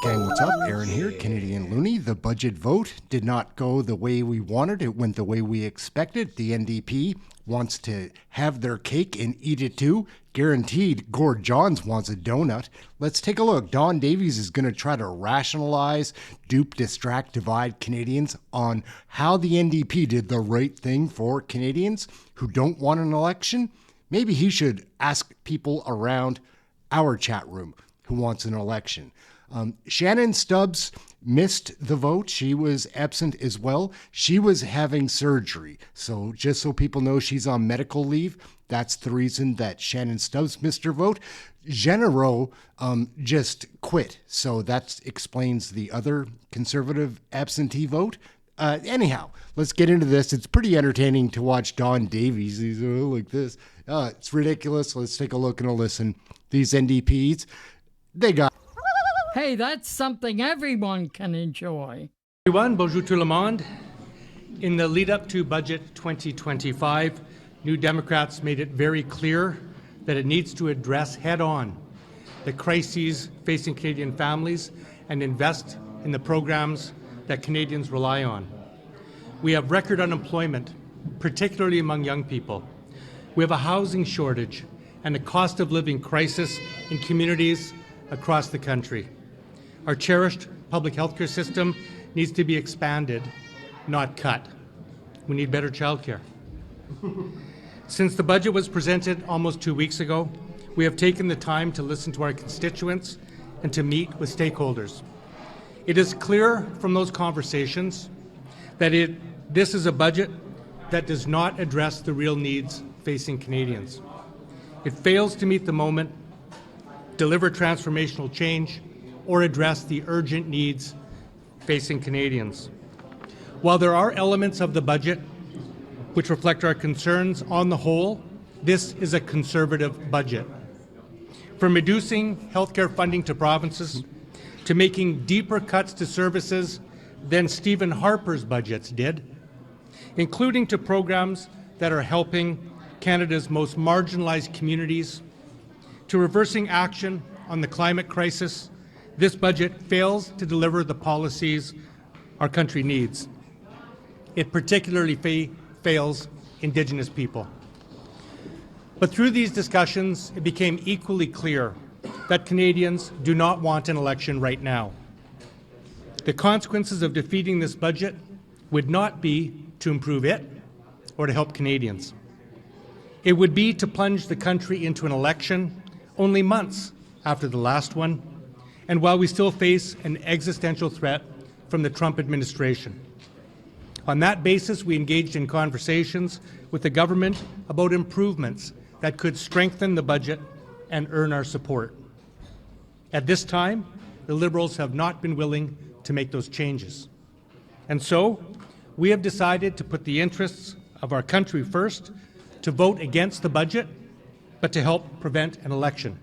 Gang, what's up? Aaron here, Canadian Looney. The budget vote did not go the way we wanted. It went the way we expected. The NDP wants to have their cake and eat it too. Guaranteed, Gord Johns wants a donut. Let's take a look. Don Davies is going to try to rationalize, dupe, distract, divide Canadians on how the NDP did the right thing for Canadians who don't want an election. Maybe he should ask people around our chat room who wants an election. Shannon Stubbs missed the vote. She was absent as well. She was having surgery. So just so people know, she's on medical leave. That's the reason that Shannon Stubbs missed her vote. Genero just quit. So that explains the other Conservative absentee vote. Anyhow, let's get into this. It's pretty entertaining to watch Don Davies. He's like this. It's ridiculous. Let's take a look and a listen. These NDPs, they got... Hey, that's something everyone can enjoy. Everyone, bonjour tout le monde. In the lead up to Budget 2025, New Democrats made it very clear that it needs to address head-on the crises facing Canadian families and invest in the programs that Canadians rely on. We have record unemployment, particularly among young people. We have a housing shortage and a cost of living crisis in communities across the country. Our cherished public healthcare system needs to be expanded, not cut. We need better childcare. Since the budget was presented almost 2 weeks ago, we have taken the time to listen to our constituents and to meet with stakeholders. It is clear from those conversations that this is a budget that does not address the real needs facing Canadians. It fails to meet the moment, deliver transformational change, or address the urgent needs facing Canadians. While there are elements of the budget which reflect our concerns, on the whole, this is a Conservative budget. From reducing healthcare funding to provinces, to making deeper cuts to services than Stephen Harper's budgets did, including to programs that are helping Canada's most marginalized communities, to reversing action on the climate crisis, this budget fails to deliver the policies our country needs. It particularly fails Indigenous people. But through these discussions, it became equally clear that Canadians do not want an election right now. The consequences of defeating this budget would not be to improve it or to help Canadians. It would be to plunge the country into an election only months after the last one, and while we still face an existential threat from the Trump administration. On that basis, we engaged in conversations with the government about improvements that could strengthen the budget and earn our support. At this time, the Liberals have not been willing to make those changes. And so, we have decided to put the interests of our country first, to vote against the budget, but to help prevent an election.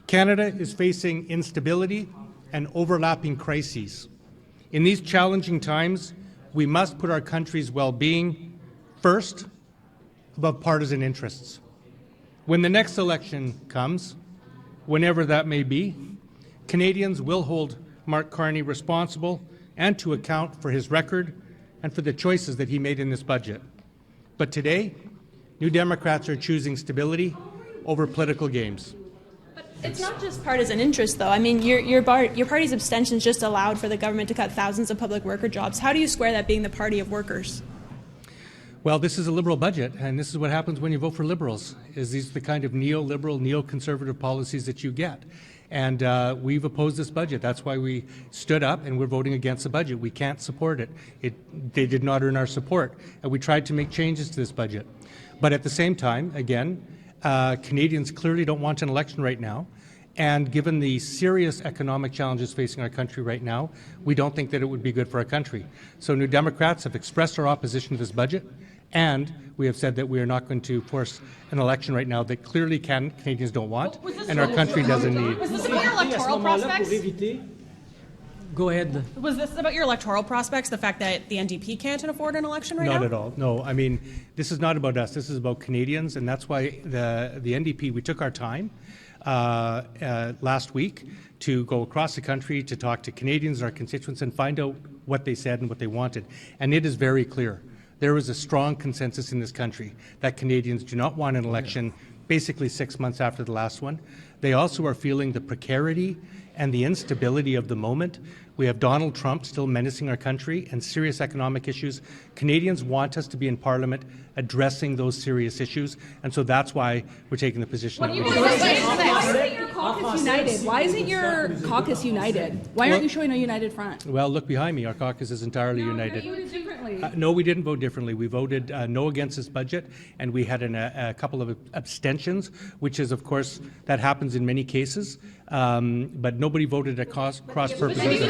Canada is facing instability and overlapping crises. In these challenging times, we must put our country's well-being first above partisan interests. When the next election comes, whenever that may be, Canadians will hold Mark Carney responsible and to account for his record and for the choices that he made in this budget. But today, New Democrats are choosing stability over political games. It's not just partisan interest, though. I mean, your party's abstentions just allowed for the government to cut thousands of public worker jobs. How do you square that being the party of workers? Well, this is a Liberal budget, and this is what happens when you vote for Liberals, is these are the kind of neoliberal, neoconservative policies that you get. And we've opposed this budget. That's why we stood up and we're voting against the budget. We can't support it. They did not earn our support. And we tried to make changes to this budget. But at the same time, again, Canadians clearly don't want an election right now. And given the serious economic challenges facing our country right now, we don't think that it would be good for our country. So New Democrats have expressed our opposition to this budget, and we have said that we are not going to force an election right now that clearly Canadians don't want, and our country doesn't need. Was this about your electoral prospects? Go ahead. Was this about your electoral prospects, the fact that the NDP can't afford an election right now? Not at all. No, I mean, this is not about us. This is about Canadians, and that's why the NDP, we took our time. last week to go across the country to talk to Canadians, our constituents, and find out what they said and what they wanted. And it is very clear. There is a strong consensus in this country that Canadians do not want an election basically 6 months after the last one. They also are feeling the precarity and the instability of the moment. We have Donald Trump still menacing our country and serious economic issues. Canadians want us to be in Parliament addressing those serious issues, and so that's why we're taking the position that we're doing. Why isn't your caucus united? Why aren't you showing a united front? Well, look behind me. Our caucus is entirely united. You voted differently. No, we didn't vote differently. We voted no against this budget, and we had a couple of abstentions, which is, of course, that happens in many cases, but nobody voted at cross purposes. Did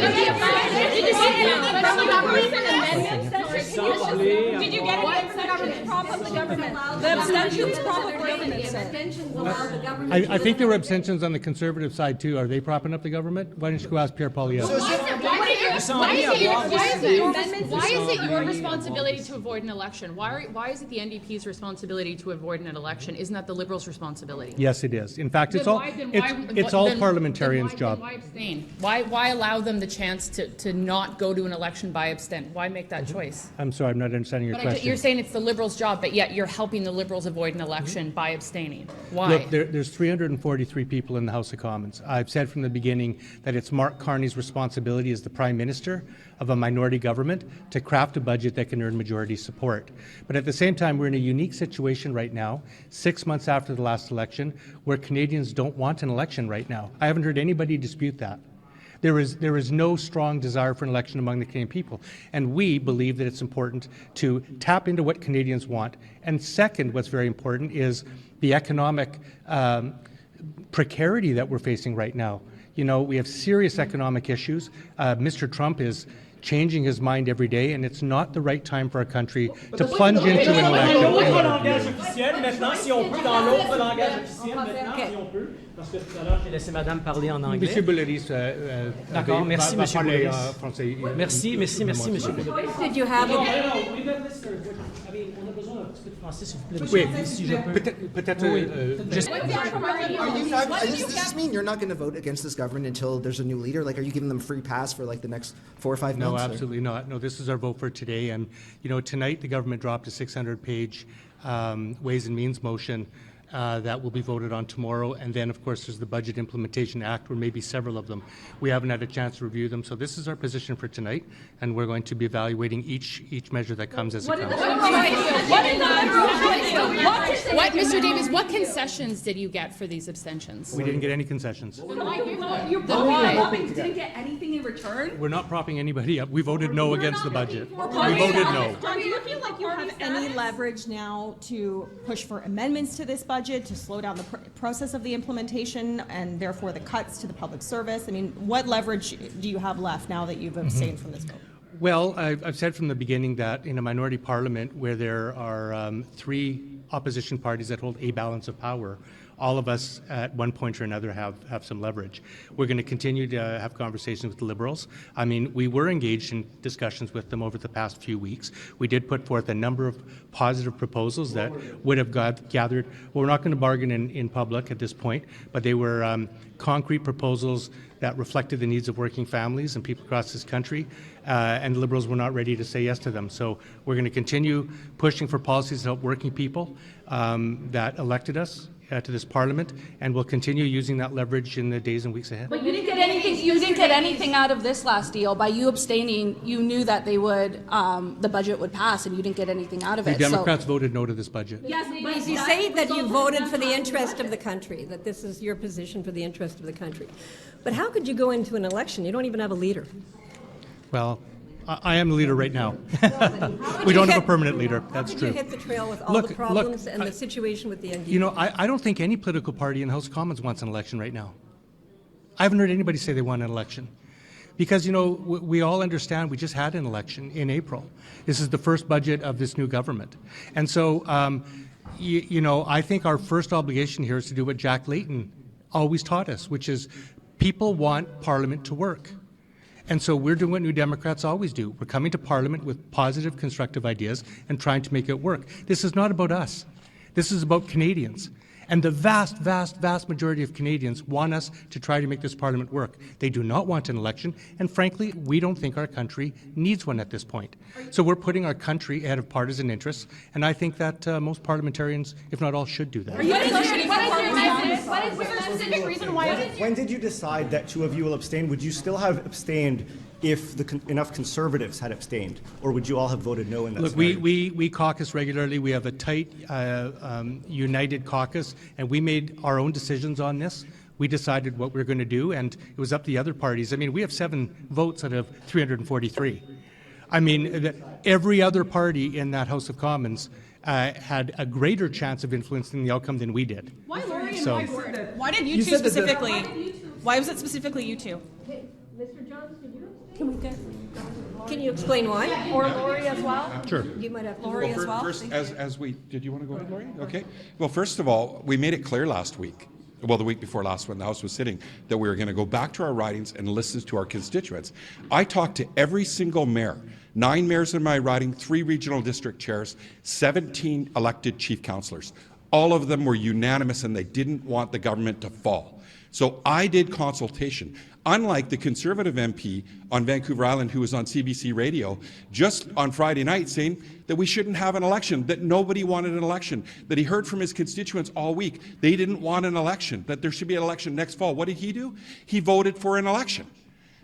you get it against the government? Prop up the government. The abstentions prop up the government, sir. I think there were abstentions on the Conservative side, too. Are they propping up the government? Why don't you go ask Pierre Poilievre? Why is it your responsibility to avoid an election? Why is it the NDP's responsibility to avoid an election? Isn't that the Liberals' responsibility? Yes, it is. In fact, it's all parliamentarians' job. Why abstain? Why allow them the chance to not go to an election by abstent? Why make that choice? I'm sorry, I'm not understanding your question. You're saying it's the Liberals' job, but yet you're helping the Liberals avoid an election by abstaining. Why? Look, there's 343 people in the House of Commons. I've said from the beginning that it's Mark Carney's responsibility as the Prime Minister of a minority government to craft a budget that can earn majority support. But at the same time, we're in a unique situation right now, 6 months after the last election, where Canadians don't want an election right now. I haven't heard anybody dispute that. There is no strong desire for an election among the Canadian people. And we believe that it's important to tap into what Canadians want. And second, what's very important is the economic precarity that we're facing right now. You know, we have serious economic issues. Mr. Trump is changing his mind every day, and it's not the right time for our country to plunge into an election. Monsieur Boulris, d'accord, merci, Monsieur Boulris. Merci, Monsieur Boulris. Did you have Oui, peut-être. Does this mean you're not going to vote against this government until there's a new leader? Like, are you giving them free pass for like the next 4 or 5 months? No, absolutely not. No, this is our vote for today. And, you know, tonight the government dropped a 600-page Ways and Means motion that will be voted on tomorrow. And then, of course, there's the Budget Implementation Act, or maybe several of them. We haven't had a chance to review them. So this is our position for tonight, and we're going to be evaluating each measure that comes as it comes. What, Mr. Davis, what concessions did you get for these abstentions? We didn't get any concessions. You didn't get anything in return? We're not propping anybody up. We voted no against the budget. We voted no. Do you feel like you have any leverage now to push for amendments to this budget, to slow down the process of the implementation and therefore the cuts to the public service? I mean, what leverage do you have left now that you've abstained from this vote? Well, I've said from the beginning that in a minority parliament where there are 3 opposition parties that hold a balance of power, all of us at one point or another have some leverage. We're going to continue to have conversations with the Liberals. I mean, we were engaged in discussions with them over the past few weeks. We did put forth a number of positive proposals that would have gathered. Well, we're not going to bargain in public at this point, but they were concrete proposals that reflected the needs of working families and people across this country, and the Liberals were not ready to say yes to them. So we're going to continue pushing for policies to help working people that elected us to this Parliament, and we'll continue using that leverage in the days and weeks ahead. But you didn't get anything. You didn't get anything out of this last deal. By you abstaining, you knew that they would, the budget would pass, and you didn't get anything out of it. The Democrats voted no to this budget. Yes, but you say that you voted for the interest of the country, that this is your position for the interest of the country. But how could you go into an election? You don't even have a leader. Well, I am the leader right now. We don't have a permanent leader. That's true. You hit the trail with all the problems and the situation with the NDP. You know, I don't think any political party in the House of Commons wants an election right now. I haven't heard anybody say they want an election. Because, you know, we all understand we just had an election in April. This is the first budget of this new government. And so, you know, I think our first obligation here is to do what Jack Layton always taught us, which is people want Parliament to work. And so we're doing what New Democrats always do. We're coming to Parliament with positive, constructive ideas and trying to make it work. This is not about us. This is about Canadians. And the vast, vast, vast majority of Canadians want us to try to make this Parliament work. They do not want an election, and frankly, we don't think our country needs one at this point. So we're putting our country ahead of partisan interests, and I think that most parliamentarians, if not all, should do that. What is your specific reason why? When did you decide that two of you will abstain? Would you still have abstained if enough Conservatives had abstained, or would you all have voted no in that Look, scenario? we caucus regularly. We have a tight, united caucus, and we made our own decisions on this. We decided what we were going to do, and it was up to the other parties. I mean, we have 7 votes out of 343. I mean, every other party in that House of Commons had a greater chance of influencing the outcome than we did. Why Laurie and So- why Gordon? Why did you two specifically? Why was it specifically you two? Mr. Johns, can you explain why? Or Lori as well? Sure. You might have to. Lori as well. First, as we, did you want to go ahead, Lori? Okay. Well, first of all, we made it clear last week, well, the week before last when the House was sitting, that we were going to go back to our ridings and listen to our constituents. I talked to every single mayor, 9 mayors in my riding, 3 regional district chairs, 17 elected chief councillors. All of them were unanimous and they didn't want the government to fall. So I did consultation. Unlike the Conservative MP on Vancouver Island who was on CBC radio just on Friday night saying that we shouldn't have an election, that nobody wanted an election, that he heard from his constituents all week they didn't want an election, that there should be an election next fall. What did he do? He voted for an election.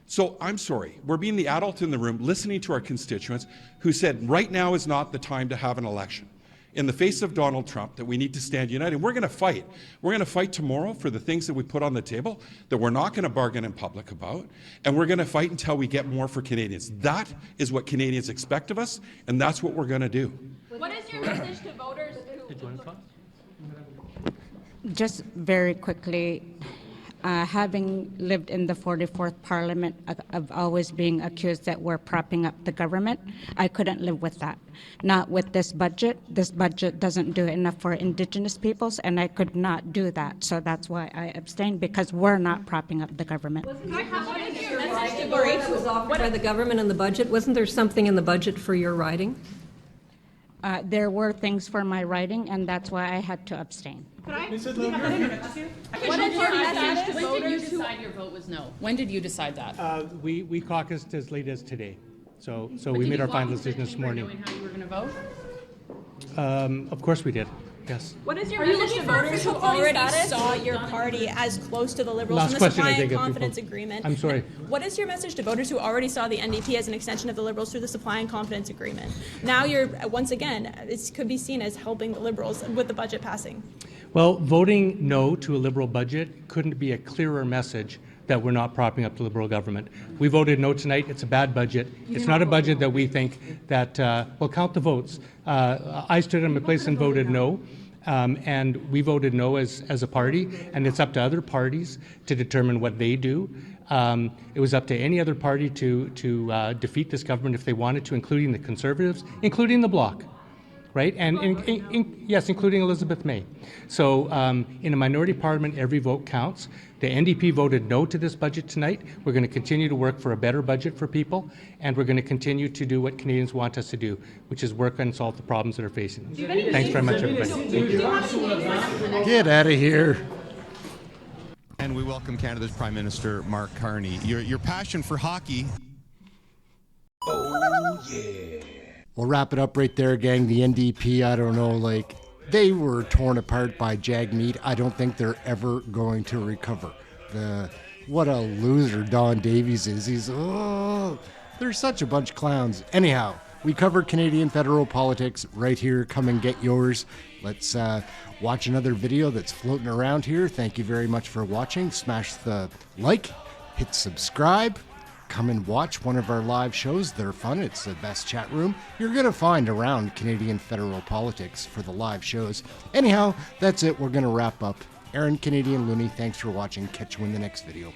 So I'm sorry, we're being the adult in the room listening to our constituents who said right now is not the time to have an election. In the face of Donald Trump, that we need to stand united. We're going to fight. We're going to fight tomorrow for the things that we put on the table that we're not going to bargain in public about, and we're going to fight until we get more for Canadians. That is what Canadians expect of us, and that's what we're going to do. What is your message to voters Just very quickly, having lived in the 44th Parliament of always being accused that we're propping up the government, I couldn't live with that. Not with this budget. This budget doesn't do enough for Indigenous peoples, and I could not do that. So that's why I abstained, because we're not propping up the government. Was offered by the government in the budget? Wasn't there something in the budget for your riding? There were things for my writing, and that's why I had to abstain. What is your message to voters? When did you decide your vote was no? When did you decide that? We caucused as late as today. So we made our final decision this morning. Knowing how you were going to vote? Of course we did. Yes. What is your message to voters who already saw your party as close to the Liberals Last in the question, I supply and think, confidence before- agreement? I'm sorry. What is your message to voters who already saw the NDP as an extension of the Liberals through the supply and confidence agreement? Now you're, once again, it could be seen as helping the Liberals with the budget passing. Well, voting no to a Liberal budget couldn't be a clearer message that we're not propping up the Liberal government. We voted no tonight. It's a bad budget. It's not a budget that we think that, well, count the votes. I stood in my place and voted no. And we voted no as a party, and it's up to other parties to determine what they do. It was up to any other party to defeat this government if they wanted to, including the Conservatives, including the Bloc, right? And yes, including Elizabeth May. So in a minority parliament, every vote counts. The NDP voted no to this budget tonight. We're going to continue to work for a better budget for people, and we're going to continue to do what Canadians want us to do, which is work and solve the problems that are facing us. Thanks very much, everybody. Get out of here. And we welcome Canada's Prime Minister, Mark Carney. Your passion for hockey. Oh, yeah. We'll wrap it up right there, gang. The NDP, I don't know, like, they were torn apart by Jagmeet. I don't think they're ever going to recover. What a loser Don Davies is. They're such a bunch of clowns. Anyhow, we covered Canadian federal politics right here. Come and get yours. Let's watch another video that's floating around here. Thank you very much for watching. Smash the like, hit subscribe. Come and watch one of our live shows. They're fun. It's the best chat room you're going to find around Canadian federal politics for the live shows. Anyhow, that's it. We're going to wrap up. Aaron Canadian Looney, thanks for watching. Catch you in the next video.